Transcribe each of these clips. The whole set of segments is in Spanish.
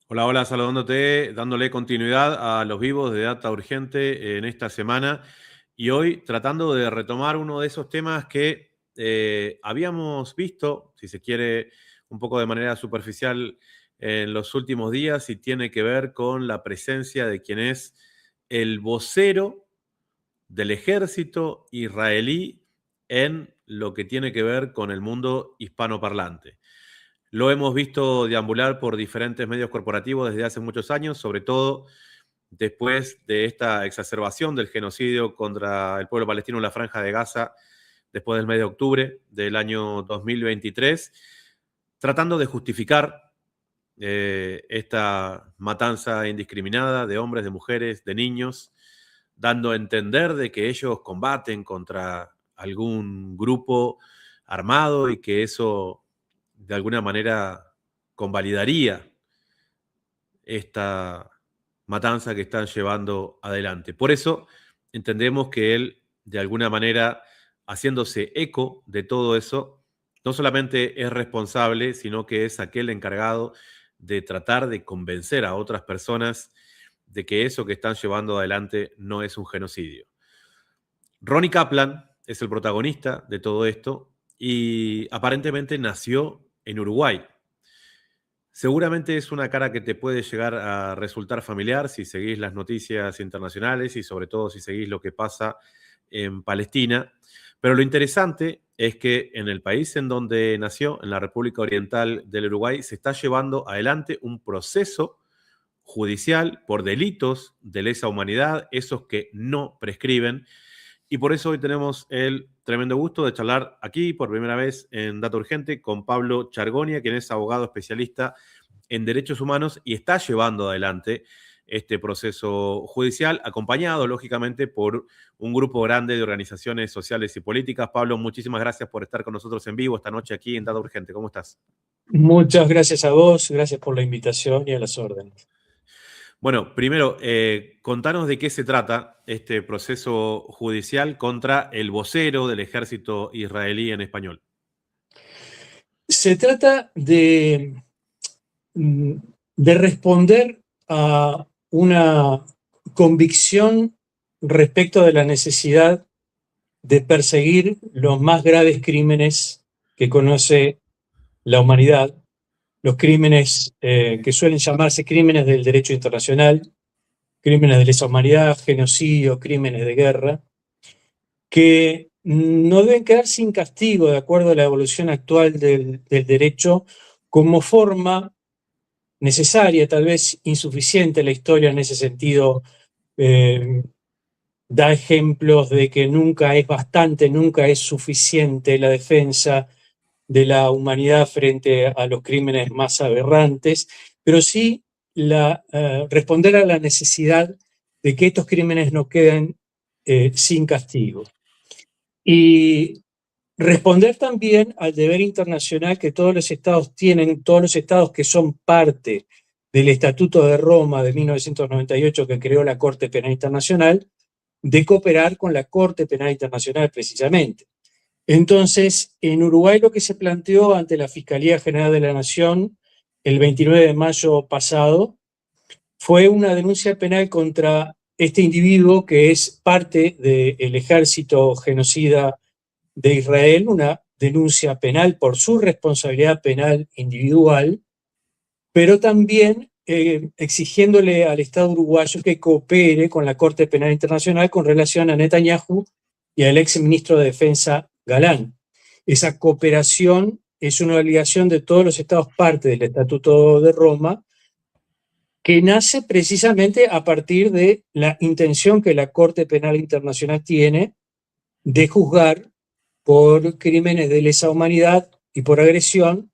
Hola, hola, saludándote, dándole continuidad a los vivos de Data Urgente en esta semana y hoy tratando de retomar uno de esos temas que habíamos visto, si se quiere, un poco de manera superficial en los últimos días y tiene que ver con la presencia de quien es el vocero del ejército israelí en lo que tiene que ver con el mundo hispanoparlante. Lo hemos visto deambular por diferentes medios corporativos desde hace muchos años, sobre todo después de esta exacerbación del genocidio contra el pueblo palestino en la Franja de Gaza, después del mes de octubre del año 2023, tratando de justificar esta matanza indiscriminada de hombres, de mujeres, de niños, dando a entender de que ellos combaten contra algún grupo armado y que eso de alguna manera convalidaría esta matanza que están llevando adelante. Por eso entendemos que él, de alguna manera, haciéndose eco de todo eso, no solamente es responsable, sino que es aquel encargado de tratar de convencer a otras personas de que eso que están llevando adelante no es un genocidio. Ronnie Kaplan es el protagonista de todo esto y aparentemente nació en Uruguay. Seguramente es una cara que te puede llegar a resultar familiar si seguís las noticias internacionales y sobre todo si seguís lo que pasa en Palestina. Pero lo interesante es que en el país en donde nació, en la República Oriental del Uruguay, se está llevando adelante un proceso judicial por delitos de lesa humanidad, esos que no prescriben, y por eso hoy tenemos el tremendo gusto de charlar aquí por primera vez en Data Urgente con Pablo Chargonia, quien es abogado especialista en derechos humanos y está llevando adelante este proceso judicial, acompañado, lógicamente, por un grupo grande de organizaciones sociales y políticas. Pablo, muchísimas gracias por estar con nosotros en vivo esta noche aquí en Data Urgente. ¿Cómo estás? Muchas gracias a vos, gracias por la invitación y a las órdenes. Bueno, primero, contanos de qué se trata este proceso judicial contra el vocero del ejército israelí en español. Se trata mm, de responder a una convicción respecto de la necesidad de perseguir los más graves crímenes que conoce la humanidad, los crímenes que suelen llamarse crímenes del derecho internacional, crímenes de lesa humanidad, genocidio, crímenes de guerra, que no deben quedar sin castigo de acuerdo a la evolución actual del derecho como forma necesaria, tal vez insuficiente. La historia en ese sentido eh, da ejemplos de que nunca es bastante, nunca es suficiente la defensa de la humanidad frente a los crímenes más aberrantes, pero sí responder a la necesidad de que estos crímenes no queden sin castigo. Y responder también al deber internacional que todos los estados tienen, todos los estados que son parte del Estatuto de Roma de 1998 que creó la Corte Penal Internacional, de cooperar con la Corte Penal Internacional precisamente. Entonces, en Uruguay lo que se planteó ante la Fiscalía General de la Nación el 29 de mayo pasado fue una denuncia penal contra este individuo que es parte del ejército genocida de Israel, una denuncia penal por su responsabilidad penal individual, pero también exigiéndole al Estado uruguayo que coopere con la Corte Penal Internacional con relación a Netanyahu y al ex ministro de Defensa Galán. Esa cooperación es una obligación de todos los estados parte del Estatuto de Roma, que nace precisamente a partir de la intención que la Corte Penal Internacional tiene de juzgar por crímenes de lesa humanidad y por agresión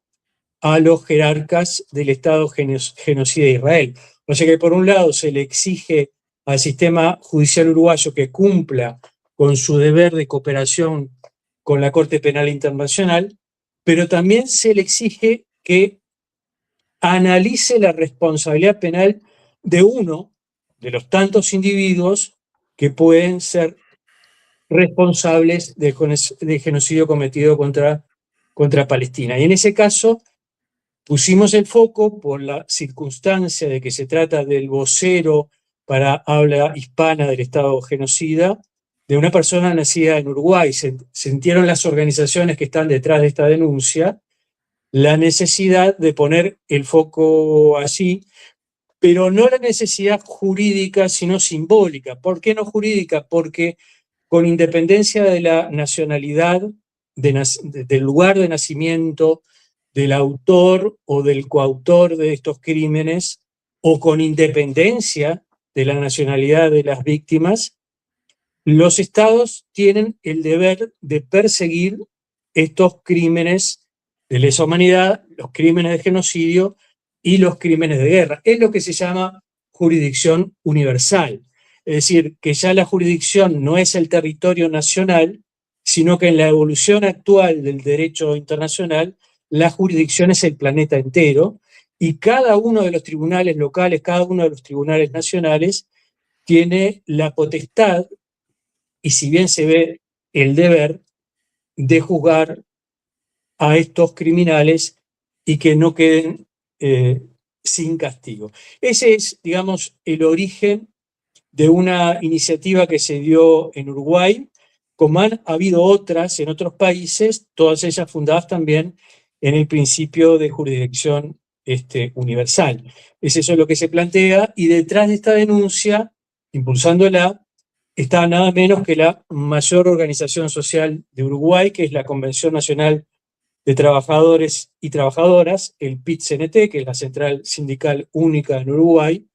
a los jerarcas del Estado genocida de Israel. O sea que por un lado se le exige al sistema judicial uruguayo que cumpla con su deber de cooperación con la Corte Penal Internacional, pero también se le exige que analice la responsabilidad penal de uno de los tantos individuos que pueden ser responsables de genocidio cometido contra Palestina. Y en ese caso, Pusimos el foco por la circunstancia de que se trata del vocero para habla hispana del Estado genocida, de una persona nacida en Uruguay. Sintieron las organizaciones que están detrás de esta denuncia la necesidad de poner el foco allí, pero no la necesidad jurídica, sino simbólica. ¿Por qué no jurídica? Porque con independencia de la nacionalidad, del lugar de nacimiento, del autor o del coautor de estos crímenes, o con independencia de la nacionalidad de las víctimas, los estados tienen el deber de perseguir estos crímenes de lesa humanidad, los crímenes de genocidio y los crímenes de guerra. Es lo que se llama jurisdicción universal. Es decir, que ya la jurisdicción no es el territorio nacional, sino que en la evolución actual del derecho internacional, la jurisdicción es el planeta entero y cada uno de los tribunales locales, cada uno de los tribunales nacionales tiene la potestad y si bien se ve el deber de juzgar a estos criminales y que no queden sin castigo. Ese es, digamos, el origen de una iniciativa que se dio en Uruguay, como han habido otras en otros países, todas ellas fundadas también en el principio de jurisdicción universal. Es eso lo que se plantea y detrás de esta denuncia, impulsándola, está nada menos que la mayor organización social de Uruguay, que es la Convención Nacional de Trabajadores y Trabajadoras, el PIT-CNT, que es la central sindical única en Uruguay,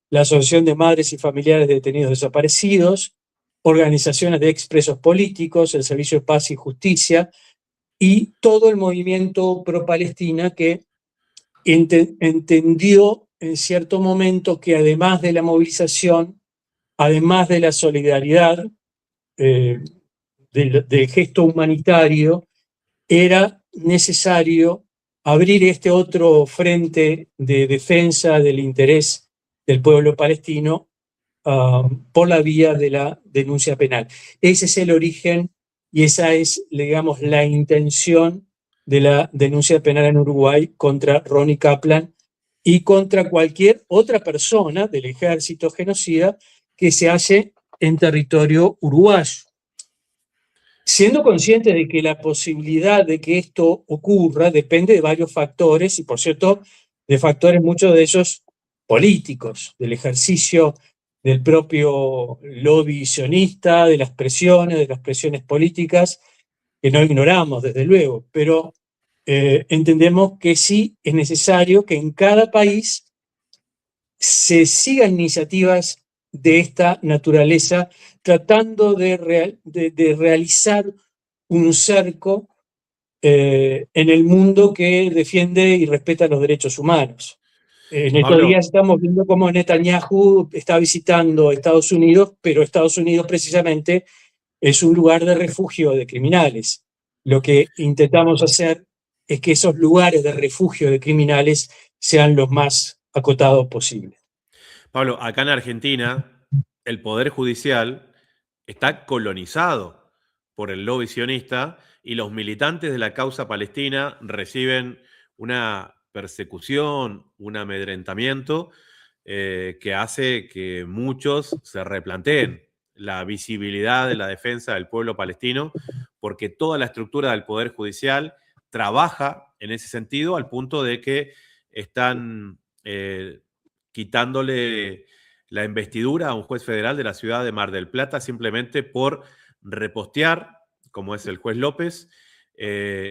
la Asociación de Madres y Familiares de Detenidos Desaparecidos, organizaciones de expresos políticos, el Servicio de Paz y Justicia, y todo el movimiento pro-Palestina que entendió en cierto momento que además de la movilización, además de la solidaridad, del gesto humanitario, era necesario abrir este otro frente de defensa del interés del pueblo palestino por la vía de la denuncia penal. Ese es el origen y esa es, digamos, la intención de la denuncia penal en Uruguay contra Ronnie Kaplan y contra cualquier otra persona del ejército genocida que se halle en territorio uruguayo. Siendo conscientes de que la posibilidad de que esto ocurra depende de varios factores y, por cierto, de factores muchos de ellos políticos, del ejercicio del propio lobby sionista, de las presiones políticas, que no ignoramos, desde luego, pero entendemos que sí es necesario que en cada país se sigan iniciativas de esta naturaleza, tratando de realizar un cerco en el mundo que defiende y respeta los derechos humanos. En estos Pablo, días estamos viendo cómo Netanyahu está visitando Estados Unidos, pero Estados Unidos precisamente es un lugar de refugio de criminales. Lo que intentamos hacer es que esos lugares de refugio de criminales sean los más acotados posibles. Pablo, acá en Argentina, el Poder Judicial está colonizado por el lobby sionista y los militantes de la causa palestina reciben una persecución, un amedrentamiento que hace que muchos se replanteen la visibilidad de la defensa del pueblo palestino, porque toda la estructura del Poder Judicial trabaja en ese sentido al punto de que están quitándole la investidura a un juez federal de la ciudad de Mar del Plata simplemente por repostear, como es el juez López,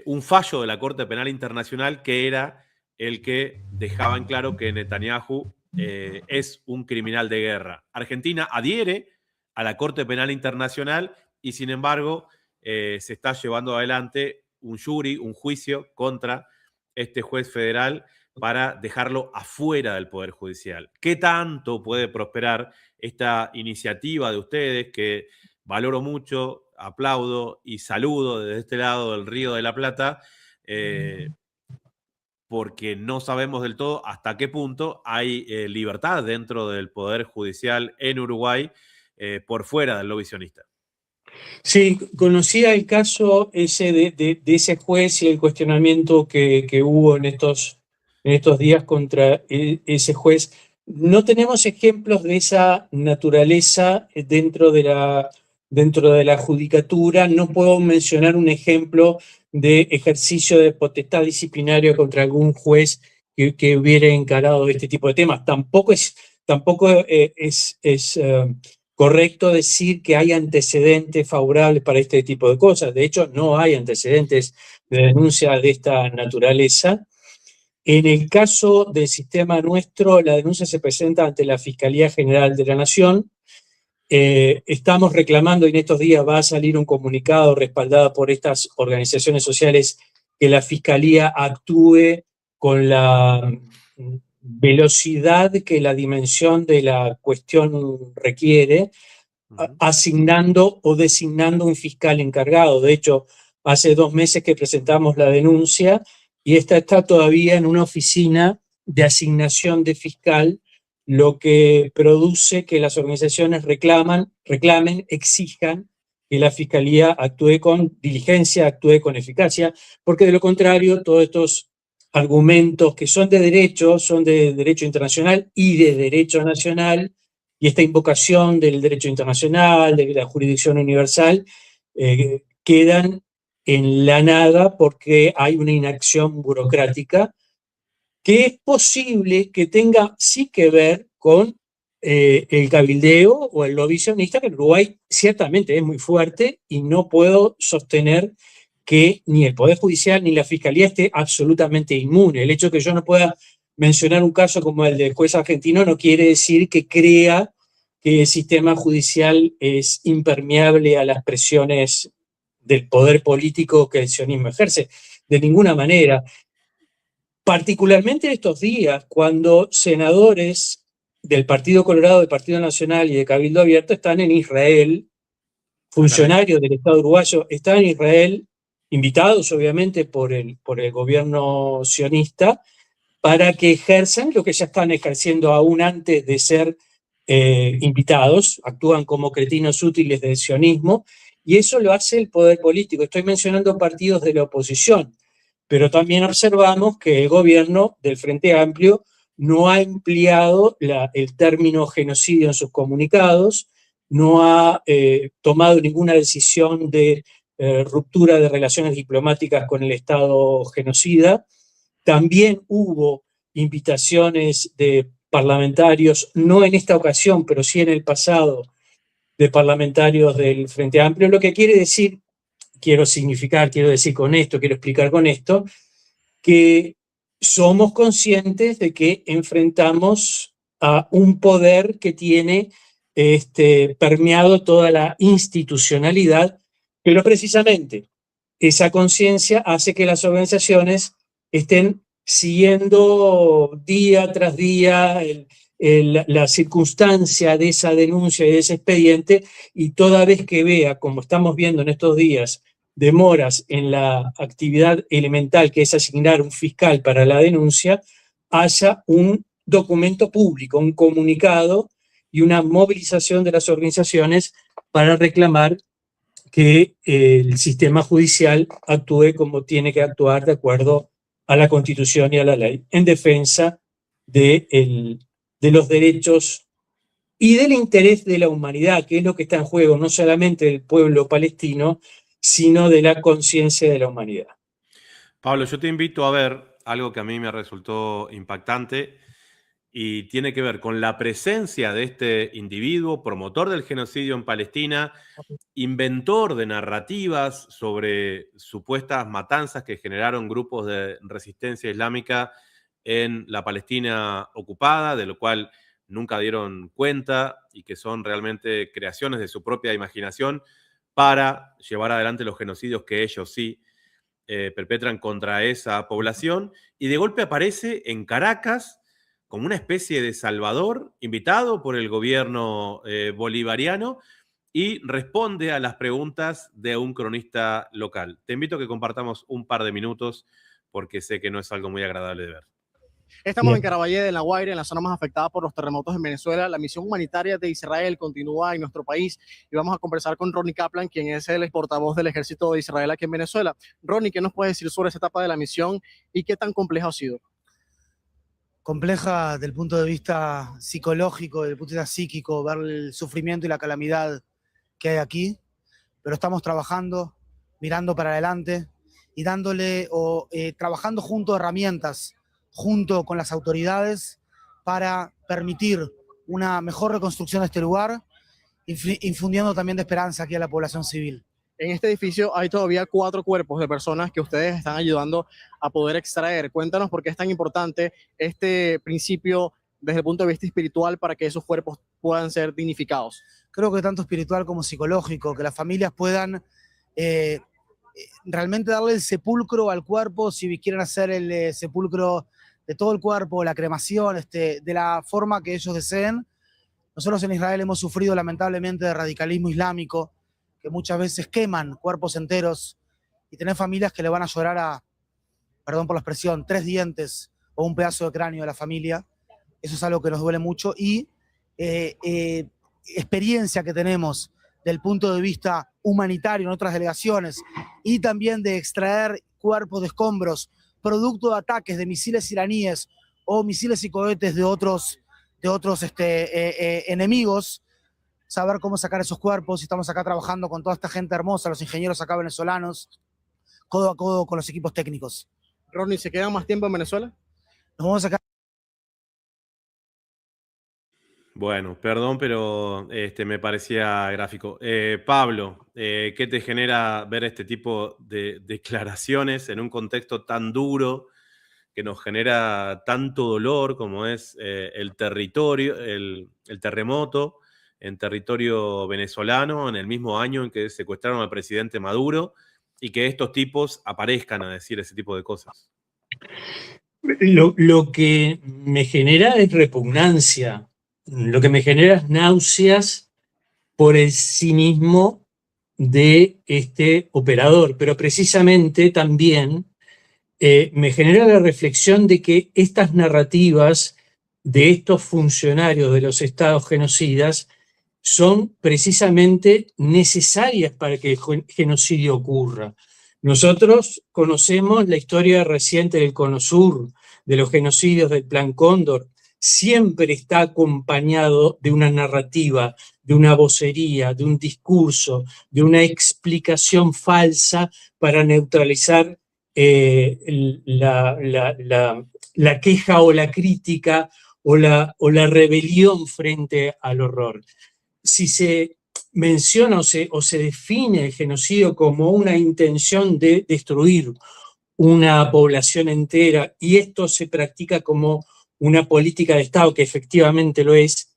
un fallo de la Corte Penal Internacional que era el que dejaba en claro que Netanyahu es un criminal de guerra. Argentina adhiere a la Corte Penal Internacional y sin embargo se está llevando adelante un jury, un juicio contra este juez federal para dejarlo afuera del Poder Judicial. ¿Qué tanto puede prosperar esta iniciativa de ustedes que valoro mucho, aplaudo y saludo desde este lado del Río de la Plata? Porque no sabemos del todo hasta qué punto hay libertad dentro del Poder Judicial en Uruguay por fuera del lobby sionista. Sí, conocía el caso ese de ese juez y el cuestionamiento que hubo en estos en estos días contra ese juez. No tenemos ejemplos de esa naturaleza dentro de la judicatura. No puedo mencionar un ejemplo de ejercicio de potestad disciplinaria contra algún juez que hubiera encarado este tipo de temas. Tampoco es correcto decir que hay antecedentes favorables para este tipo de cosas. De hecho, no hay antecedentes de denuncia de esta naturaleza. En el caso del sistema nuestro, la denuncia se presenta ante la Fiscalía General de la Nación. Estamos reclamando, y en estos días va a salir un comunicado respaldado por estas organizaciones sociales, que la Fiscalía actúe con la velocidad que la dimensión de la cuestión requiere, asignando o designando un fiscal encargado. De hecho, hace 2 meses que presentamos la denuncia y esta está todavía en una oficina de asignación de fiscal, lo que produce que las organizaciones reclamen, exijan que la Fiscalía actúe con diligencia, actúe con eficacia, porque de lo contrario, todos estos argumentos que son de derecho internacional y de derecho nacional, y esta invocación del derecho internacional, de la jurisdicción universal, quedan en la nada porque hay una inacción burocrática que es posible que tenga sí que ver con el cabildeo o el lobby sionista, que en Uruguay ciertamente es muy fuerte y no puedo sostener que ni el Poder Judicial ni la Fiscalía esté absolutamente inmune. El hecho de que yo no pueda mencionar un caso como el del juez argentino no quiere decir que crea que el sistema judicial es impermeable a las presiones del poder político que el sionismo ejerce. De ninguna manera. Particularmente en estos días, cuando senadores del Partido Colorado, del Partido Nacional y de Cabildo Abierto están en Israel, Ah, caray. funcionarios del Estado uruguayo están en Israel, invitados obviamente por el gobierno sionista, para que ejerzan lo que ya están ejerciendo aún antes de ser invitados, actúan como cretinos útiles del sionismo, y eso lo hace el poder político. Estoy mencionando partidos de la oposición, pero también observamos que el gobierno del Frente Amplio no ha empleado el término genocidio en sus comunicados, no ha tomado ninguna decisión de ruptura de relaciones diplomáticas con el Estado genocida. También hubo invitaciones de parlamentarios, no en esta ocasión, pero sí en el pasado, de parlamentarios del Frente Amplio, lo que quiere decir, quiero decir con esto, quiero explicar con esto, que somos conscientes de que enfrentamos a un poder que tiene permeado toda la institucionalidad, pero precisamente esa conciencia hace que las organizaciones estén siguiendo día tras día la circunstancia de esa denuncia y de ese expediente, y toda vez que vea, como estamos viendo en estos días, demoras en la actividad elemental que es asignar un fiscal para la denuncia, haya un documento público, un comunicado y una movilización de las organizaciones para reclamar que el sistema judicial actúe como tiene que actuar de acuerdo a la Constitución y a la ley, en defensa de los derechos y del interés de la humanidad, que es lo que está en juego, no solamente del pueblo palestino, sino de la conciencia de la humanidad. Pablo, yo te invito a ver algo que a mí me resultó impactante y tiene que ver con la presencia de este individuo, promotor del genocidio en Palestina, inventor de narrativas sobre supuestas matanzas que generaron grupos de resistencia islámica en la Palestina ocupada, de lo cual nunca dieron cuenta y que son realmente creaciones de su propia imaginación para llevar adelante los genocidios que ellos sí perpetran contra esa población, y de golpe aparece en Caracas como una especie de salvador, invitado por el gobierno bolivariano, y responde a las preguntas de un cronista local. Te invito a que compartamos un par de minutos porque sé que no es algo muy agradable de ver. Estamos en Caraballeda, en La Guaira, en la zona más afectada por los terremotos en Venezuela. La misión humanitaria de Israel continúa en nuestro país y vamos a conversar con Ronnie Kaplan, quien es el portavoz del ejército de Israel aquí en Venezuela. Ronnie, ¿qué nos puedes decir sobre esa etapa de la misión y qué tan compleja ha sido? compleja desde el punto de vista psicológico, desde el punto de vista psíquico, ver el sufrimiento y la calamidad que hay aquí, pero estamos trabajando, mirando para adelante y dándole trabajando junto a herramientas, junto con las autoridades para permitir una mejor reconstrucción de este lugar, infundiendo también de esperanza aquí a la población civil. En este edificio hay todavía 4 cuerpos de personas que ustedes están ayudando a poder extraer. Cuéntanos por qué es tan importante este principio desde el punto de vista espiritual para que esos cuerpos puedan ser dignificados. Creo que tanto espiritual como psicológico, que las familias puedan realmente darle el sepulcro al cuerpo, si quieren hacer el sepulcro de todo el cuerpo, la cremación, de la forma que ellos deseen. Nosotros en Israel hemos sufrido lamentablemente de radicalismo islámico, que muchas veces queman cuerpos enteros y tener familias que le van a llorar a, perdón por la expresión, 3 dientes o un pedazo de cráneo de la familia. Eso es algo que nos duele mucho y experiencia que tenemos del punto de vista humanitario en otras delegaciones y también de extraer cuerpos de escombros producto de ataques de misiles iraníes o misiles y cohetes de otros enemigos, saber cómo sacar esos cuerpos. Y estamos acá trabajando con toda esta gente hermosa, los ingenieros acá venezolanos, codo a codo con los equipos técnicos. Ronnie, ¿se quedan más tiempo en Venezuela? Nos vamos a sacar. Bueno, perdón, pero me parecía gráfico. Pablo, ¿qué te genera ver este tipo de declaraciones en un contexto tan duro que nos genera tanto dolor como es el territorio, el terremoto en territorio venezolano en el mismo año en que secuestraron al presidente Maduro y que estos tipos aparezcan a decir ese tipo de cosas? Lo que me genera es repugnancia, lo que me genera es náuseas por el cinismo de este operador, pero precisamente también me genera la reflexión de que estas narrativas de estos funcionarios de los estados genocidas son precisamente necesarias para que el genocidio ocurra. Nosotros conocemos la historia reciente del Cono Sur, de los genocidios del Plan Cóndor. Siempre está acompañado de una narrativa, de una vocería, de un discurso, de una explicación falsa para neutralizar la queja o la crítica o la rebelión frente al horror. Si se menciona o se define el genocidio como una intención de destruir una población entera y esto se practica como una política de Estado, que efectivamente lo es,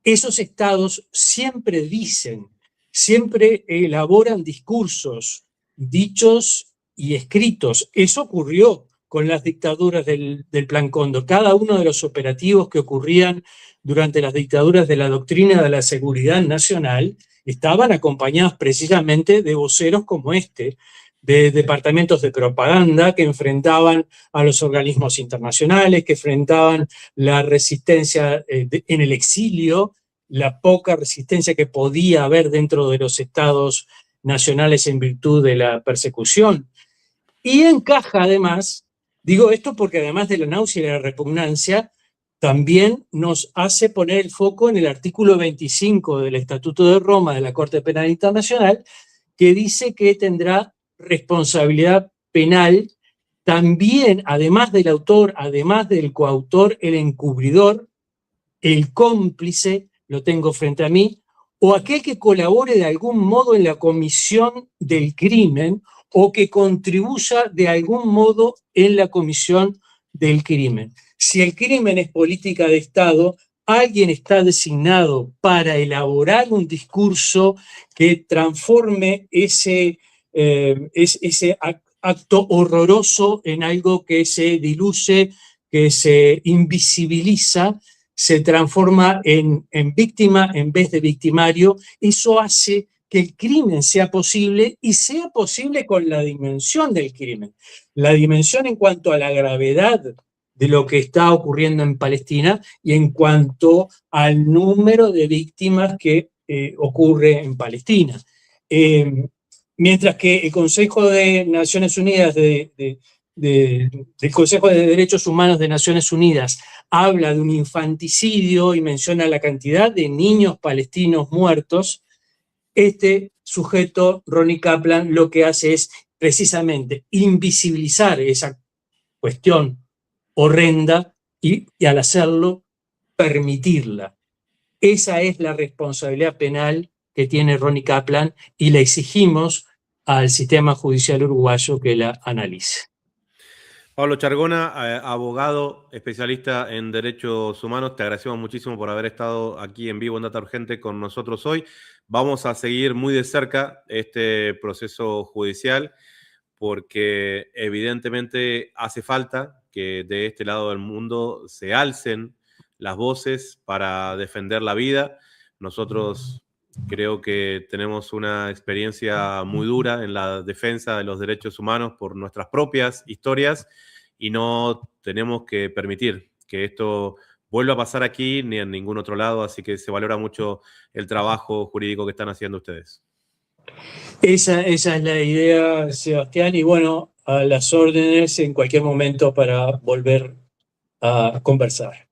esos estados siempre dicen, siempre elaboran discursos, dichos y escritos. Eso ocurrió con las dictaduras del Plan Cóndor. Cada uno de los operativos que ocurrían durante las dictaduras de la doctrina de la seguridad nacional estaban acompañados precisamente de voceros como este, de departamentos de propaganda que enfrentaban a los organismos internacionales, que enfrentaban la resistencia en el exilio, la poca resistencia que podía haber dentro de los estados nacionales en virtud de la persecución. Y encaja además, digo esto porque además de la náusea y la repugnancia, también nos hace poner el foco en el artículo 25 del Estatuto de Roma de la Corte Penal Internacional, que dice que tendrá responsabilidad penal también, además del autor, además del coautor, el encubridor, el cómplice, lo tengo frente a mí, o aquel que colabore de algún modo en la comisión del crimen o que contribuya de algún modo en la comisión del crimen. Si el crimen es política de Estado, alguien está designado para elaborar un discurso que transforme ese acto horroroso en algo que se diluye, que se invisibiliza, se transforma en víctima en vez de victimario. Eso hace que el crimen sea posible y sea posible con la dimensión del crimen. La dimensión en cuanto a la gravedad de lo que está ocurriendo en Palestina y en cuanto al número de víctimas que ocurre en Palestina. Mientras que el Consejo de Naciones Unidas de del Consejo de Derechos Humanos de Naciones Unidas habla de un infanticidio y menciona la cantidad de niños palestinos muertos, este sujeto, Ronnie Kaplan, lo que hace es precisamente invisibilizar esa cuestión horrenda y al hacerlo permitirla. Esa es la responsabilidad penal que tiene Ronnie Kaplan y le exigimos al sistema judicial uruguayo que la analice. Pablo Chargona, abogado especialista en derechos humanos, te agradecemos muchísimo por haber estado aquí en vivo en Data Urgente con nosotros hoy. Vamos a seguir muy de cerca este proceso judicial porque evidentemente hace falta que de este lado del mundo se alcen las voces para defender la vida. Nosotros creo que tenemos una experiencia muy dura en la defensa de los derechos humanos por nuestras propias historias y no tenemos que permitir que esto vuelva a pasar aquí ni en ningún otro lado, así que se valora mucho el trabajo jurídico que están haciendo ustedes. Esa es la idea, Sebastián, y bueno, a las órdenes en cualquier momento para volver a conversar.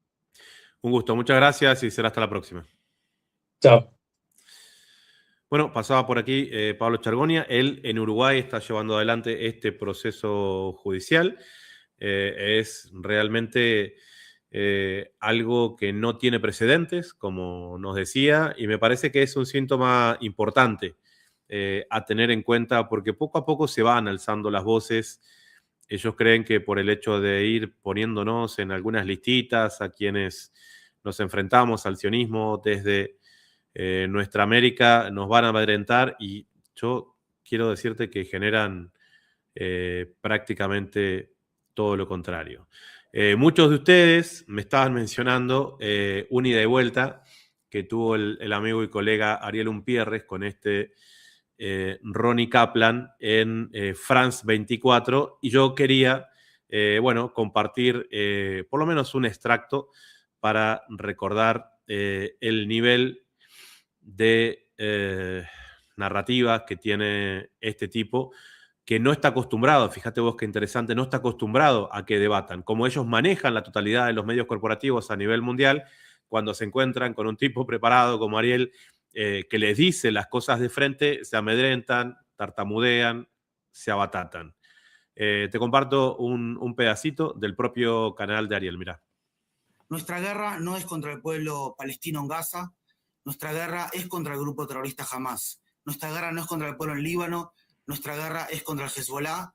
Un gusto, muchas gracias y será hasta la próxima. Chao. Bueno, pasaba por aquí Pablo Chargonia. Él en Uruguay está llevando adelante este proceso judicial. Es realmente algo que no tiene precedentes, como nos decía, y me parece que es un síntoma importante a tener en cuenta porque poco a poco se van alzando las voces. Ellos creen que por el hecho de ir poniéndonos en algunas listitas a quienes nos enfrentamos al sionismo desde nuestra América nos van a amedrentar y yo quiero decirte que generan prácticamente todo lo contrario. Muchos de ustedes me estaban mencionando un ida y vuelta que tuvo el amigo y colega Ariel Umpierres con Ronnie Kaplan en France 24 y yo quería compartir por lo menos un extracto para recordar el nivel de narrativas que tiene este tipo, que no está acostumbrado, fíjate vos qué interesante, no está acostumbrado a que debatan. Como ellos manejan la totalidad de los medios corporativos a nivel mundial, cuando se encuentran con un tipo preparado como Ariel, que les dice las cosas de frente, se amedrentan, tartamudean, se abatatan. Te comparto un pedacito del propio canal de Ariel, mirá. Nuestra guerra no es contra el pueblo palestino en Gaza, nuestra guerra es contra el grupo terrorista Hamas. Nuestra guerra no es contra el pueblo en Líbano, nuestra guerra es contra el Hezbollah.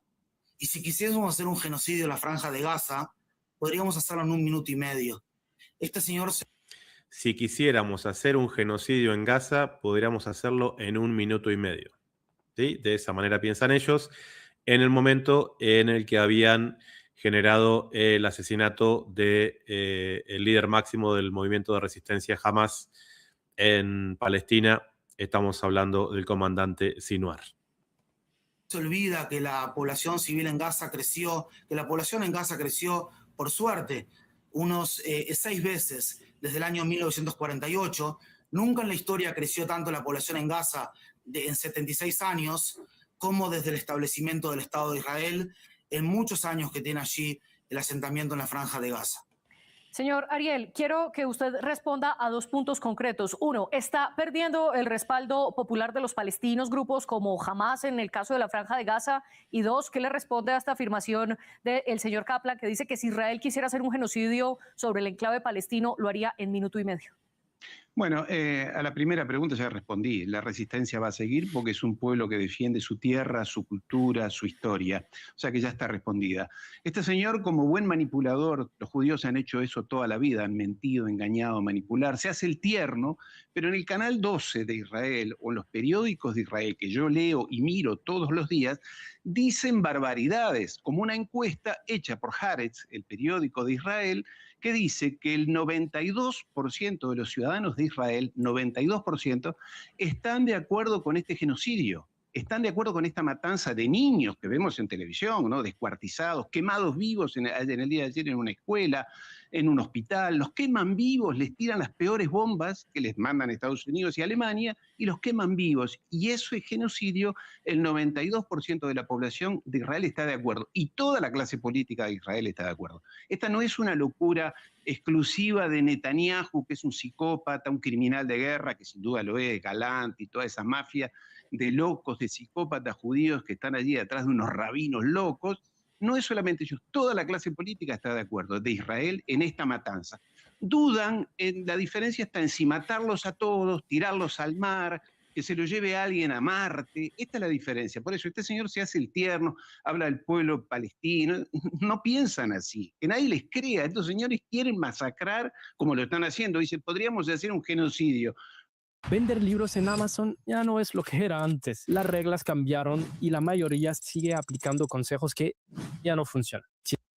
Y si quisiéramos hacer un genocidio en la franja de Gaza, podríamos hacerlo en 1 minuto y medio. Este señor... Si quisiéramos hacer un genocidio en Gaza, podríamos hacerlo en 1 minuto y medio. ¿Sí? De esa manera piensan ellos, en el momento en el que habían generado el asesinato del líder máximo del movimiento de resistencia Hamas en Palestina. Estamos hablando del comandante Sinwar. Se olvida que la población civil en Gaza creció, que la población en Gaza creció, por suerte, unos 6 veces desde el año 1948. Nunca en la historia creció tanto la población en Gaza en 76 años como desde el establecimiento del Estado de Israel en muchos años que tiene allí el asentamiento en la franja de Gaza. Señor Ariel, quiero que usted responda a 2 puntos concretos. Uno, ¿está perdiendo el respaldo popular de los palestinos, grupos como Hamas en el caso de la Franja de Gaza? Y 2, ¿qué le responde a esta afirmación del señor Kaplan que dice que si Israel quisiera hacer un genocidio sobre el enclave palestino, lo haría en 1 minuto y medio? Bueno, a la primera pregunta ya respondí. La resistencia va a seguir porque es un pueblo que defiende su tierra, su cultura, su historia. O sea que ya está respondida. Este señor, como buen manipulador, los judíos han hecho eso toda la vida, han mentido, engañado, manipular. Se hace el tierno, pero en el canal 12 de Israel o en los periódicos de Israel, que yo leo y miro todos los días, dicen barbaridades, como una encuesta hecha por Haaretz, el periódico de Israel, que dice que el 92% de los ciudadanos de Israel, 92%, están de acuerdo con este genocidio, están de acuerdo con esta matanza de niños que vemos en televisión, ¿no? Descuartizados, quemados vivos en el día de ayer en una escuela, en un hospital, los queman vivos, les tiran las peores bombas que les mandan Estados Unidos y Alemania y los queman vivos. Y eso es genocidio. El 92% de la población de Israel está de acuerdo y toda la clase política de Israel está de acuerdo. Esta no es una locura exclusiva de Netanyahu, que es un psicópata, un criminal de guerra, que sin duda lo es, Galant y toda esa mafia de locos, de psicópatas judíos que están allí detrás de unos rabinos locos. No es solamente ellos, toda la clase política está de acuerdo de Israel en esta matanza. Dudan, la diferencia está en si matarlos a todos, tirarlos al mar, que se lo lleve a alguien a Marte. Esta es la diferencia. Por eso este señor se hace el tierno, habla del pueblo palestino. No piensan así, que nadie les crea. Estos señores quieren masacrar como lo están haciendo. Dicen, podríamos hacer un genocidio. Vender libros en Amazon ya no es lo que era antes. Las reglas cambiaron y la mayoría sigue aplicando consejos que ya no funcionan.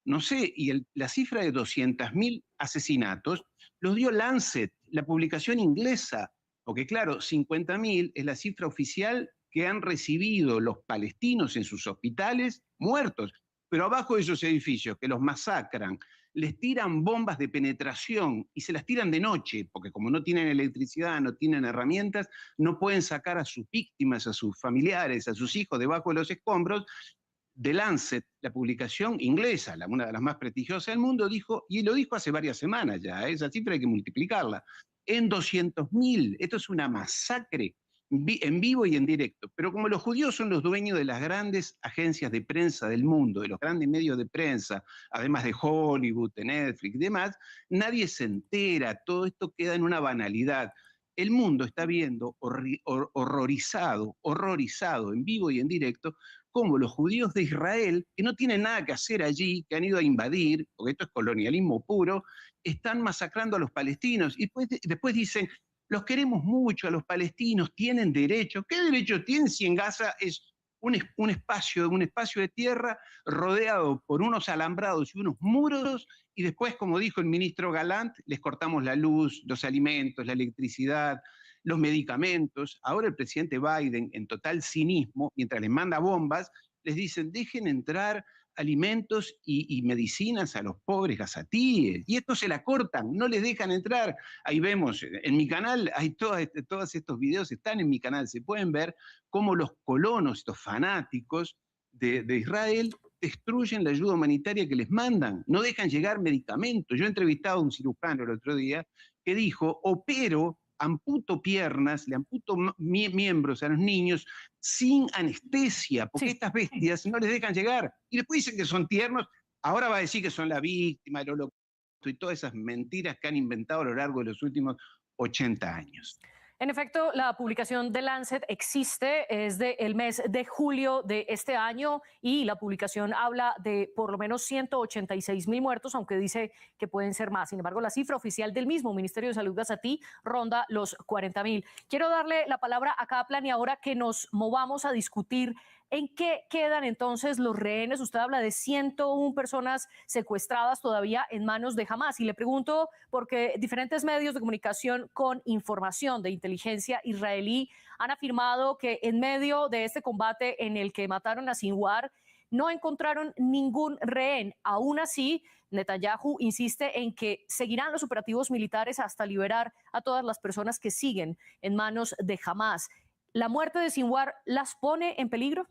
No sé, y la cifra de 200.000 asesinatos los dio Lancet, la publicación inglesa, porque claro, 50.000 es la cifra oficial que han recibido los palestinos en sus hospitales muertos, pero abajo de esos edificios que los masacran, les tiran bombas de penetración y se las tiran de noche, porque como no tienen electricidad, no tienen herramientas, no pueden sacar a sus víctimas, a sus familiares, a sus hijos debajo de los escombros. The Lancet, la publicación inglesa, una de las más prestigiosas del mundo, dijo, y lo dijo hace varias semanas ya, esa cifra hay que multiplicarla, en 200.000. Esto es una masacre en vivo y en directo. Pero como los judíos son los dueños de las grandes agencias de prensa del mundo, de los grandes medios de prensa, además de Hollywood, de Netflix y demás, nadie se entera, todo esto queda en una banalidad. El mundo está viendo horrorizado en vivo y en directo, cómo los judíos de Israel, que no tienen nada que hacer allí, que han ido a invadir, porque esto es colonialismo puro, están masacrando a los palestinos. Y después dicen, los queremos mucho a los palestinos, tienen derecho. ¿Qué derecho tienen si en Gaza es un espacio de tierra rodeado por unos alambrados y unos muros, y después, como dijo el ministro Galant, les cortamos la luz, los alimentos, la electricidad, los medicamentos? Ahora el presidente Biden, en total cinismo, mientras les manda bombas, les dicen, dejen entrar alimentos y medicinas a los pobres gazatíes, y esto se la cortan, no les dejan entrar. Ahí vemos, en mi canal, hay todos estos videos están en mi canal, se pueden ver cómo los colonos, estos fanáticos de Israel, destruyen la ayuda humanitaria que les mandan, no dejan llegar medicamentos. Yo he entrevistado a un cirujano el otro día que dijo, opero, amputo piernas, le amputo miembros a los niños sin anestesia, porque estas bestias no les dejan llegar. Y después dicen que son tiernos, ahora va a decir que son la víctima, el holocausto y todas esas mentiras que han inventado a lo largo de los últimos 80 años. En efecto, la publicación de Lancet existe, es del mes de julio de este año y la publicación habla de por lo menos 186.000 muertos, aunque dice que pueden ser más. Sin embargo, la cifra oficial del mismo Ministerio de Salud Gazatí ronda los 40.000. Quiero darle la palabra a Kaplan y ahora que nos movamos a discutir ¿en qué quedan entonces los rehenes? Usted habla de 101 personas secuestradas todavía en manos de Hamás. Y le pregunto porque diferentes medios de comunicación con información de inteligencia israelí han afirmado que en medio de este combate en el que mataron a Sinwar, no encontraron ningún rehén. Aún así, Netanyahu insiste en que seguirán los operativos militares hasta liberar a todas las personas que siguen en manos de Hamás. ¿La muerte de Sinwar las pone en peligro?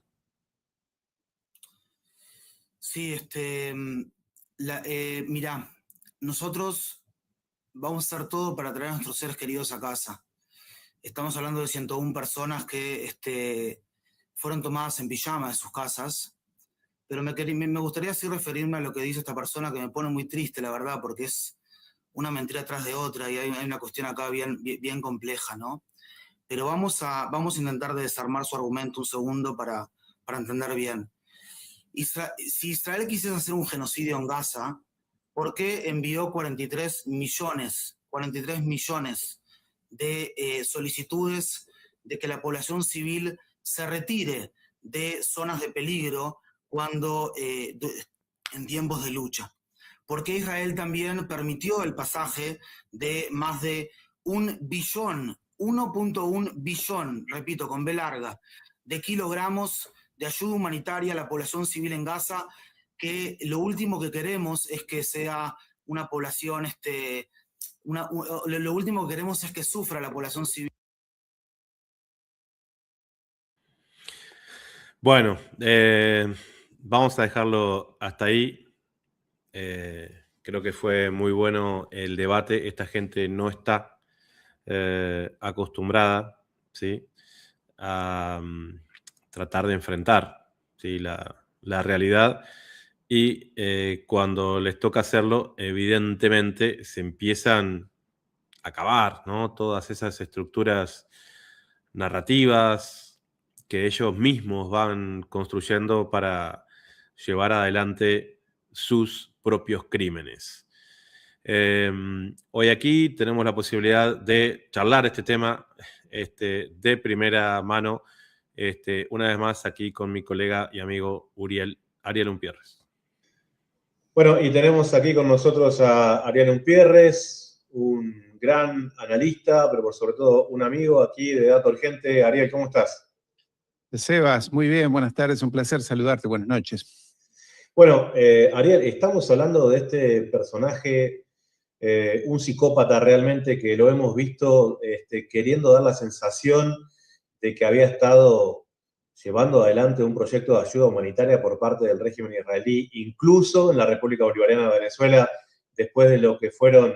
Sí, mira, nosotros vamos a hacer todo para traer a nuestros seres queridos a casa. Estamos hablando de 101 personas que fueron tomadas en pijama de sus casas, pero me gustaría sí referirme a lo que dice esta persona, que me pone muy triste, la verdad, porque es una mentira tras de otra y hay una cuestión acá bien compleja, ¿no? Pero vamos a intentar desarmar su argumento un segundo para entender bien. Si Israel quisiese hacer un genocidio en Gaza, ¿por qué envió 43 millones de solicitudes de que la población civil se retire de zonas de peligro cuando en tiempos de lucha? ¿Por qué Israel también permitió el pasaje de más de 1 billón, 1.1 billón, repito, con B larga, de kilogramos de ayuda humanitaria a la población civil en Gaza, que lo último que queremos es que sea una población, lo último que queremos es que sufra la población civil. Bueno, vamos a dejarlo hasta ahí. Creo que fue muy bueno el debate. Esta gente no está acostumbrada, ¿sí?, a tratar de enfrentar, ¿sí?, la realidad. Y cuando les toca hacerlo, evidentemente se empiezan a acabar, ¿no?, todas esas estructuras narrativas que ellos mismos van construyendo para llevar adelante sus propios crímenes. Hoy aquí tenemos la posibilidad de charlar este tema de primera mano, una vez más aquí con mi colega y amigo Ariel Umpierres. Bueno, y tenemos aquí con nosotros a Ariel Umpierres, un gran analista, pero por sobre todo un amigo aquí de Dato Urgente. Ariel, ¿cómo estás? Sebas, muy bien, buenas tardes, un placer saludarte, buenas noches. Bueno, Ariel, estamos hablando de este personaje, un psicópata realmente que lo hemos visto queriendo dar la sensación de que había estado llevando adelante un proyecto de ayuda humanitaria por parte del régimen israelí, incluso en la República Bolivariana de Venezuela, después de lo que fueron,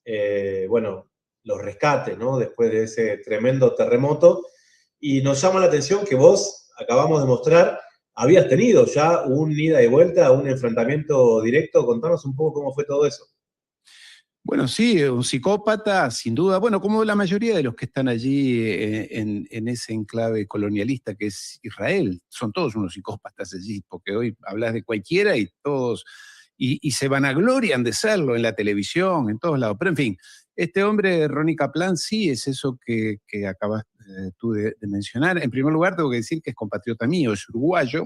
los rescates, ¿no?, después de ese tremendo terremoto. Y nos llama la atención que vos, acabamos de mostrar, habías tenido ya un ida y vuelta, un enfrentamiento directo. Contanos un poco cómo fue todo eso. Bueno, sí, un psicópata, sin duda. Bueno, como la mayoría de los que están allí en ese enclave colonialista que es Israel, son todos unos psicópatas allí, porque hoy hablas de cualquiera y todos, y se vanaglorian de serlo en la televisión, en todos lados. Pero en fin, este hombre, Ronnie Kaplan, sí es eso que acabas tú de mencionar. En primer lugar, tengo que decir que es compatriota mío, es uruguayo,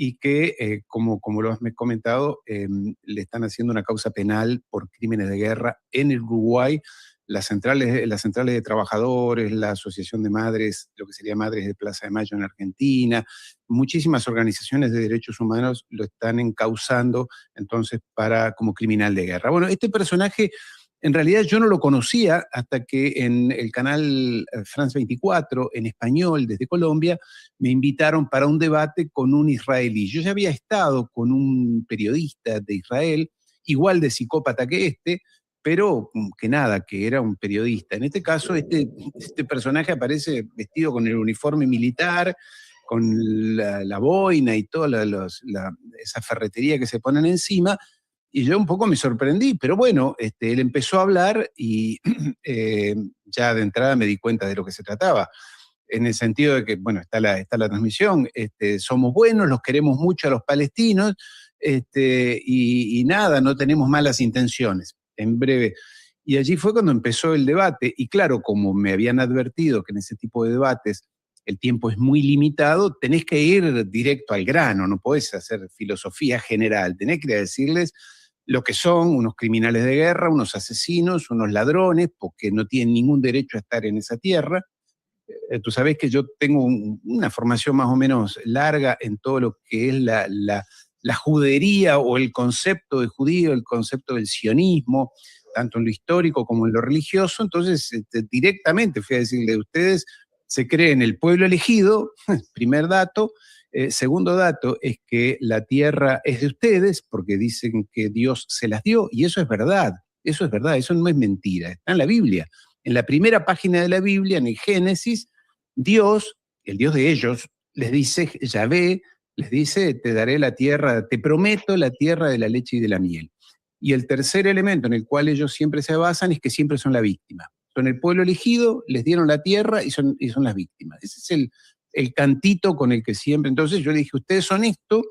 y que, como lo has comentado, le están haciendo una causa penal por crímenes de guerra en el Uruguay. Las centrales de trabajadores, la Asociación de Madres, lo que sería Madres de Plaza de Mayo en Argentina, muchísimas organizaciones de derechos humanos lo están encausando entonces como criminal de guerra. Bueno, este personaje en realidad yo no lo conocía hasta que en el canal France 24, en español, desde Colombia, me invitaron para un debate con un israelí. Yo ya había estado con un periodista de Israel, igual de psicópata que pero que era un periodista. En este caso, este personaje aparece vestido con el uniforme militar, con la boina y toda esa ferretería que se ponen encima. Y yo un poco me sorprendí, pero bueno, él empezó a hablar y ya de entrada me di cuenta de lo que se trataba, en el sentido de que, bueno, está la transmisión, somos buenos, los queremos mucho a los palestinos, y nada, no tenemos malas intenciones, en breve. Y allí fue cuando empezó el debate, y claro, como me habían advertido que en ese tipo de debates el tiempo es muy limitado, tenés que ir directo al grano, no podés hacer filosofía general, tenés que decirles lo que son unos criminales de guerra, unos asesinos, unos ladrones, porque no tienen ningún derecho a estar en esa tierra. Tú sabés que yo tengo una formación más o menos larga en todo lo que es la judería o el concepto de judío, el concepto del sionismo, tanto en lo histórico como en lo religioso. Entonces, directamente fui a decirle, ustedes se creen el pueblo elegido, primer dato. Segundo dato es que la tierra es de ustedes porque dicen que Dios se las dio, y eso es verdad, eso no es mentira, está en la Biblia. En la primera página de la Biblia, en el Génesis, Dios, el Dios de ellos, les dice, Yahvé, les dice, te daré la tierra, te prometo la tierra de la leche y de la miel. Y el tercer elemento en el cual ellos siempre se basan es que siempre son la víctima. Son el pueblo elegido, les dieron la tierra y son las víctimas. Ese es el cantito con el que siempre. Entonces yo le dije, ustedes son esto,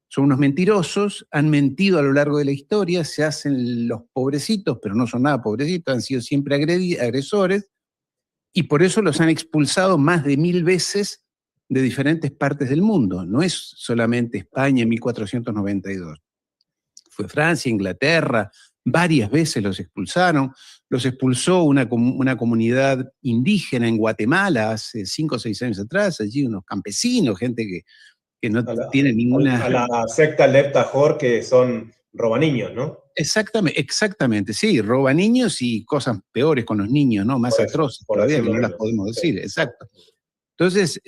son unos mentirosos, han mentido a lo largo de la historia, se hacen los pobrecitos, pero no son nada pobrecitos, han sido siempre agresores, y por eso los han expulsado más de 1000 veces de diferentes partes del mundo. No es solamente España en 1492. Fue Francia, Inglaterra, varias veces los expulsaron. Los expulsó una comunidad indígena en Guatemala hace 5 o 6 años atrás, allí unos campesinos, gente que no tiene ninguna... A la secta Lepta Jor, que son roba niños, ¿no? Exactamente, sí, roba niños y cosas peores con los niños, ¿no? Más Por eso, atroces por todavía, que decirlo no las menos. podemos Sí. decir, exacto. Entonces,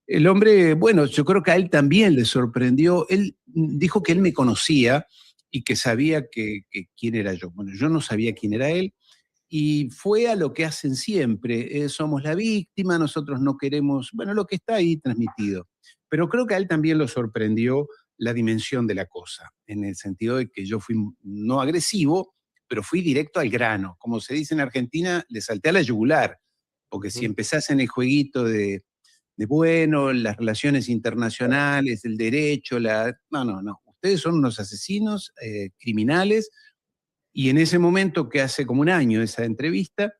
el hombre, bueno, yo creo que a él también le sorprendió. Él dijo que él me conocía y que sabía que quién era yo. Bueno, yo no sabía quién era él y fue a lo que hacen siempre. Somos la víctima, nosotros no queremos, bueno, lo que está ahí transmitido. Pero creo que a él también lo sorprendió la dimensión de la cosa, en el sentido de que yo fui no agresivo, pero fui directo al grano. Como se dice en Argentina, le salté a la yugular, porque si empezás en el jueguito de bueno, las relaciones internacionales, el derecho, no. Ustedes son unos asesinos, criminales, y en ese momento, que hace como un año esa entrevista,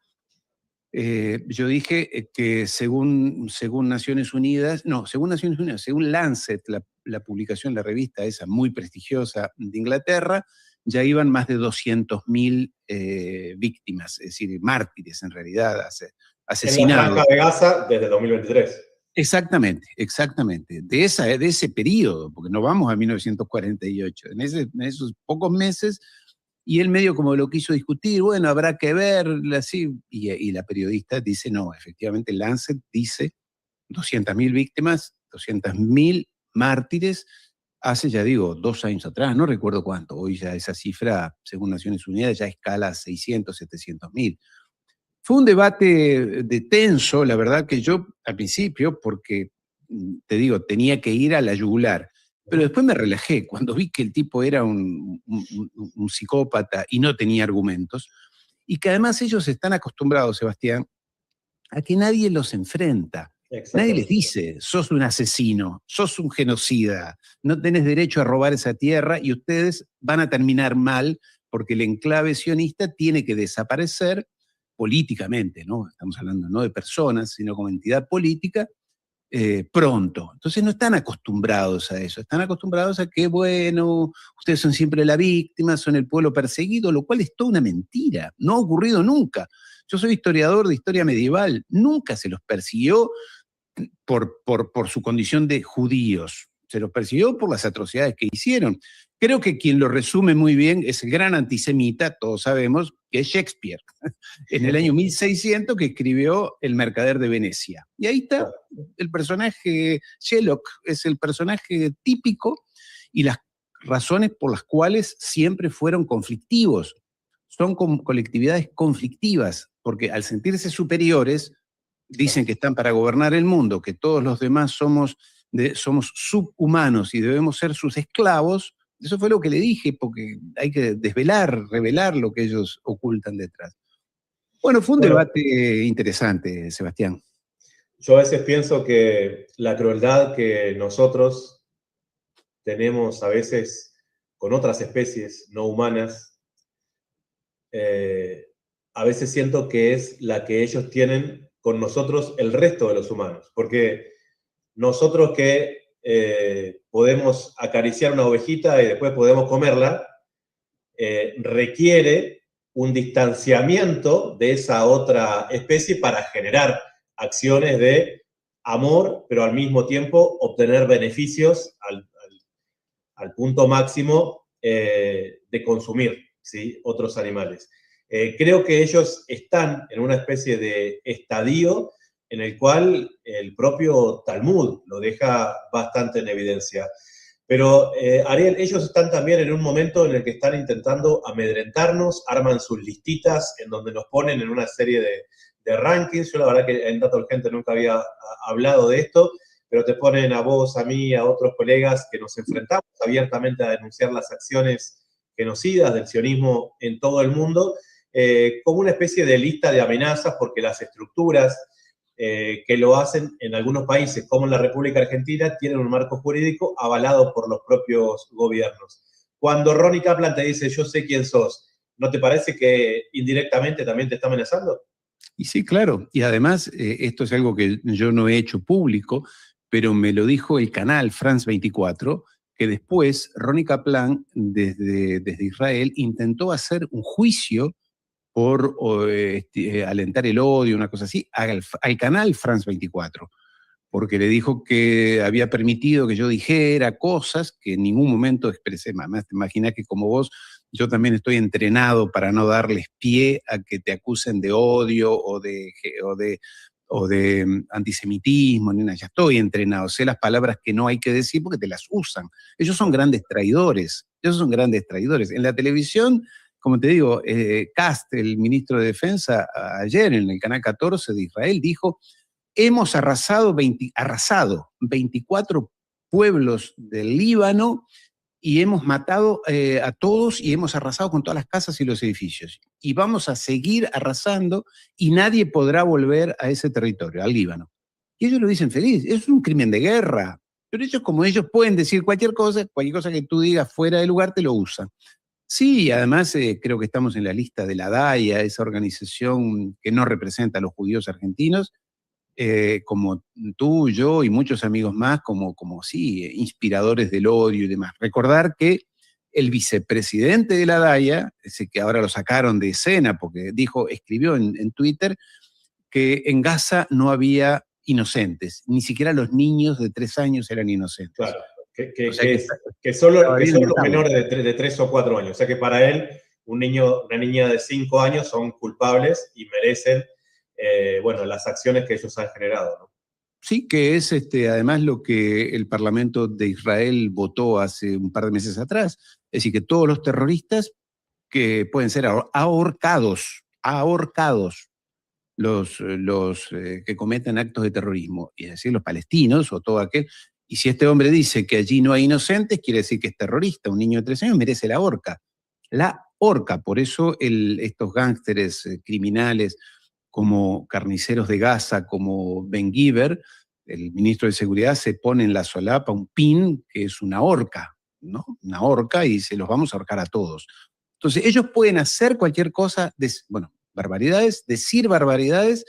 yo dije que según Naciones Unidas, según Lancet, la publicación, la revista esa muy prestigiosa de Inglaterra, ya iban más de 200.000 víctimas, es decir, mártires en realidad, asesinados. En la Franja de Gaza desde 2023. Exactamente. De ese periodo, porque no vamos a 1948, en esos pocos meses. Y él medio como lo quiso discutir, bueno, habrá que ver, así, y la periodista dice, no, efectivamente Lancet dice 200.000 víctimas, 200.000 mártires, hace, ya digo, 2 años atrás, no recuerdo cuánto, hoy ya esa cifra, según Naciones Unidas, ya escala a 600, 700.000. Fue un debate tenso, la verdad que yo al principio, porque, te digo, tenía que ir a la yugular, pero después me relajé cuando vi que el tipo era un psicópata y no tenía argumentos, y que además ellos están acostumbrados, Sebastián, a que nadie los enfrenta. Nadie les dice, sos un asesino, sos un genocida, no tenés derecho a robar esa tierra y ustedes van a terminar mal porque el enclave sionista tiene que desaparecer políticamente, ¿no? Estamos hablando no de personas, sino como entidad política, pronto. Entonces no están acostumbrados a eso, están acostumbrados a que, bueno, ustedes son siempre la víctima, son el pueblo perseguido, lo cual es toda una mentira, no ha ocurrido nunca. Yo soy historiador de historia medieval, nunca se los persiguió por su condición de judíos, se los persiguió por las atrocidades que hicieron. Creo que quien lo resume muy bien es el gran antisemita, todos sabemos, que es Shakespeare, en el año 1600, que escribió El mercader de Venecia. Y ahí está el personaje Shylock, es el personaje típico y las razones por las cuales siempre fueron conflictivos. Son colectividades conflictivas, porque al sentirse superiores, dicen que están para gobernar el mundo, que todos los demás somos subhumanos y debemos ser sus esclavos. Eso fue lo que le dije, porque hay que revelar lo que ellos ocultan detrás. Bueno, fue un debate interesante, Sebastián. Yo a veces pienso que la crueldad que nosotros tenemos a veces con otras especies no humanas, a veces siento que es la que ellos tienen con nosotros, el resto de los humanos. Porque nosotros que podemos acariciar una ovejita y después podemos comerla, requiere un distanciamiento de esa otra especie para generar acciones de amor, pero al mismo tiempo obtener beneficios al punto máximo de consumir, ¿sí?, otros animales. Creo que ellos están en una especie de estadio en el cual el propio Talmud lo deja bastante en evidencia. Pero, Ariel, ellos están también en un momento en el que están intentando amedrentarnos, arman sus listitas en donde nos ponen en una serie de rankings. Yo la verdad que en Data Urgente nunca había hablado de esto, pero te ponen a vos, a mí, a otros colegas que nos enfrentamos abiertamente a denunciar las acciones genocidas del sionismo en todo el mundo, como una especie de lista de amenazas, porque las estructuras que lo hacen en algunos países, como en la República Argentina, tienen un marco jurídico avalado por los propios gobiernos. Cuando Ronnie Kaplan te dice, yo sé quién sos, ¿no te parece que indirectamente también te está amenazando? Y sí, claro. Y además, esto es algo que yo no he hecho público, pero me lo dijo el canal France 24, que después Ronnie Kaplan, desde Israel, intentó hacer un juicio por alentar el odio, una cosa así, al canal France 24, porque le dijo que había permitido que yo dijera cosas que en ningún momento expresé. Más te imaginas que como vos, yo también estoy entrenado para no darles pie a que te acusen de odio o de antisemitismo, ni nada. Ya estoy entrenado, sé las palabras que no hay que decir porque te las usan. Ellos son grandes traidores, En la televisión, como te digo, Kast, el ministro de Defensa, ayer en el canal 14 de Israel, dijo: hemos arrasado 24 pueblos del Líbano y hemos matado a todos y hemos arrasado con todas las casas y los edificios. Y vamos a seguir arrasando y nadie podrá volver a ese territorio, al Líbano. Y ellos lo dicen feliz, es un crimen de guerra. Pero ellos, como ellos pueden decir cualquier cosa que tú digas fuera de lugar, te lo usan. Sí, además creo que estamos en la lista de la DAIA, esa organización que no representa a los judíos argentinos, como tú, yo y muchos amigos más, como inspiradores del odio y demás. Recordar que el vicepresidente de la DAIA, ese que ahora lo sacaron de escena porque escribió en Twitter que en Gaza no había inocentes, ni siquiera los niños de 3 años eran inocentes. Claro, que solo los menores de 3 o 4 años. O sea que para él, una niña de 5 años son culpables y merecen las acciones que ellos han generado, ¿no? Sí, que es además lo que el Parlamento de Israel votó hace un par de meses atrás. Es decir, que todos los terroristas que pueden ser ahorcados, los que cometen actos de terrorismo, es decir, los palestinos o todo aquel. Y si este hombre dice que allí no hay inocentes, quiere decir que es terrorista. Un niño de 3 años merece la horca. La horca. Por eso estos gángsteres criminales como Carniceros de Gaza, como Ben Giver, el ministro de Seguridad, se pone en la solapa un pin que es una horca, ¿no? Una horca, y se los vamos a ahorcar a todos. Entonces, ellos pueden hacer cualquier cosa, barbaridades, decir barbaridades,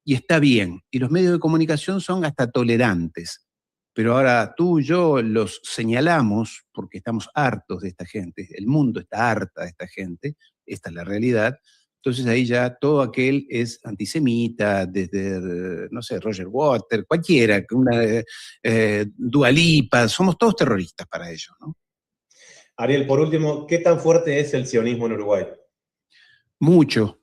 y está bien. Y los medios de comunicación son hasta tolerantes. Pero ahora tú y yo los señalamos porque estamos hartos de esta gente. El mundo está harta de esta gente. Esta es la realidad. Entonces ahí ya todo aquel es antisemita, desde, no sé, Roger Waters, cualquiera, Dua Lipa, somos todos terroristas para ellos, ¿no? Ariel, por último, ¿qué tan fuerte es el sionismo en Uruguay? Mucho,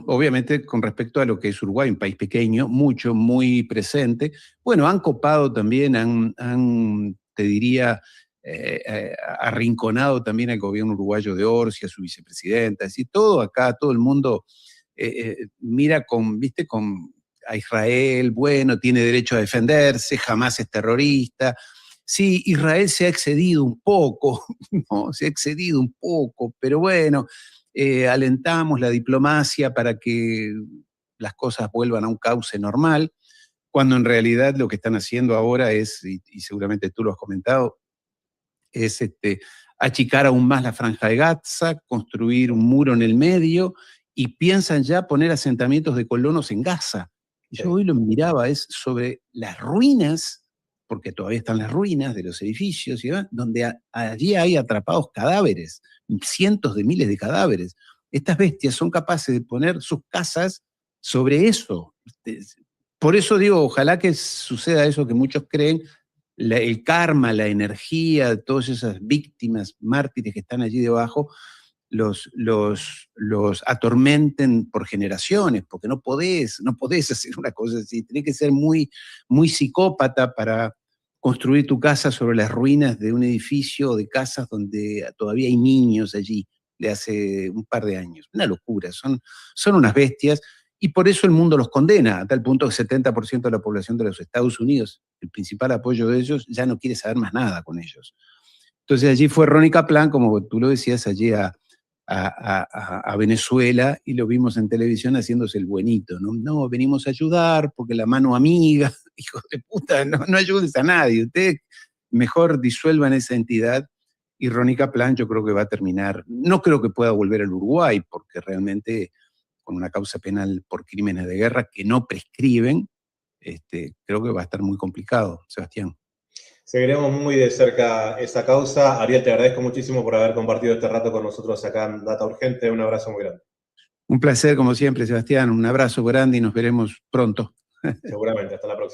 obviamente con respecto a lo que es Uruguay, un país pequeño, muy presente. Bueno, han copado también, te diría, arrinconado también al gobierno uruguayo de Orsi, a su vicepresidenta, es decir, todo acá, todo el mundo mira a Israel, bueno, tiene derecho a defenderse, jamás es terrorista. Sí, Israel se ha excedido un poco, ¿no? Se ha excedido un poco, pero bueno, alentamos la diplomacia para que las cosas vuelvan a un cauce normal, cuando en realidad lo que están haciendo ahora es, y seguramente tú lo has comentado, es achicar aún más la franja de Gaza, construir un muro en el medio, y piensan ya poner asentamientos de colonos en Gaza. Yo hoy lo miraba, es sobre las ruinas, porque todavía están las ruinas de los edificios y demás, donde allí hay atrapados cadáveres, cientos de miles de cadáveres. Estas bestias son capaces de poner sus casas sobre eso. Por eso digo, ojalá que suceda eso que muchos creen, el karma, la energía, todas esas víctimas, mártires que están allí debajo, los atormenten por generaciones, porque no podés hacer una cosa así. Tenés que ser muy psicópata para construir tu casa sobre las ruinas de un edificio o de casas donde todavía hay niños allí de hace un par de años. Una locura, son unas bestias, y por eso el mundo los condena, a tal punto que el 70% de la población de los Estados Unidos, el principal apoyo de ellos, ya no quiere saber más nada con ellos. Entonces allí fue Ronnie Kaplan, como tú lo decías, allí a Venezuela, y lo vimos en televisión haciéndose el buenito, ¿no? No, venimos a ayudar porque la mano amiga, hijo de puta, no ayudes a nadie, ustedes mejor disuelvan esa entidad. Y Ronnie Kaplan yo creo que va a terminar, no creo que pueda volver al Uruguay, porque realmente con una causa penal por crímenes de guerra que no prescriben, creo que va a estar muy complicado, Sebastián. Seguiremos muy de cerca esa causa. Ariel, te agradezco muchísimo por haber compartido este rato con nosotros acá en Data Urgente. Un abrazo muy grande. Un placer, como siempre, Sebastián. Un abrazo grande y nos veremos pronto. Seguramente. Hasta la próxima.